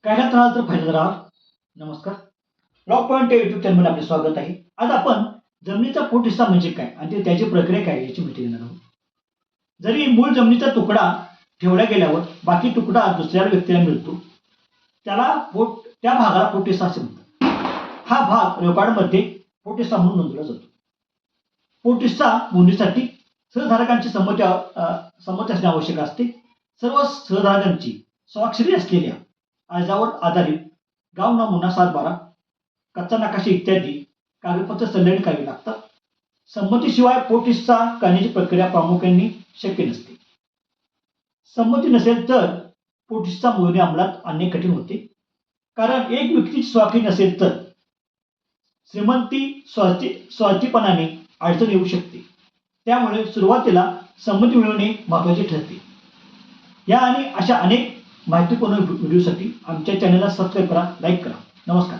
कायद्यात राहाल तर फायद्यात राहा. नमस्कार. लॉ पॉइंट या युट्यूब चॅनलमध्ये आपले स्वागत आहे. आज आपण जमिनीचा पोट हिस्सा म्हणजे काय आणि त्याची प्रक्रिया काय याची माहिती घेणार आहोत. जरी मूळ जमिनीचा तुकडा ठेवला गेल्यावर बाकी तुकडा दुसऱ्या व्यक्तीला मिळतो, त्याला त्या भागाला पोट हिस्सा असे म्हणतात. हा भाग रेकॉर्डमध्ये पोट हिस्सा म्हणून नोंदवला जातो. पोट हिस्सा नोंदणीसाठी सहधारकांची संमती असणे आवश्यक असते. सर्व सहधारकांची स्वाक्षरी असलेल्या अर्जावर आधारित गाव नमुना 7/12, कच्चा नकाशा इत्यादी कागदपत्र संलग्न करावी लागतात. संमतीशिवाय पोट हिस्सा करण्याची प्रक्रिया प्रामुख्याने शक्य नसते. संमती नसेल तर पोट हिस्सा मोजणी अंमलात आणणे कठीण होते. कारण एक व्यक्तीची स्वाक्षरी नसेल तर श्रीमंती स्वार्थीपणाने अडचण येऊ शकते. त्यामुळे सुरुवातीला संमती मिळवणे महत्त्वाचे ठरते. या आणि अशा अनेक माहितीपूर्ण व्हिडिओसाठी आमच्या चॅनलला सबस्क्राईब करा, लाईक करा. नमस्कार.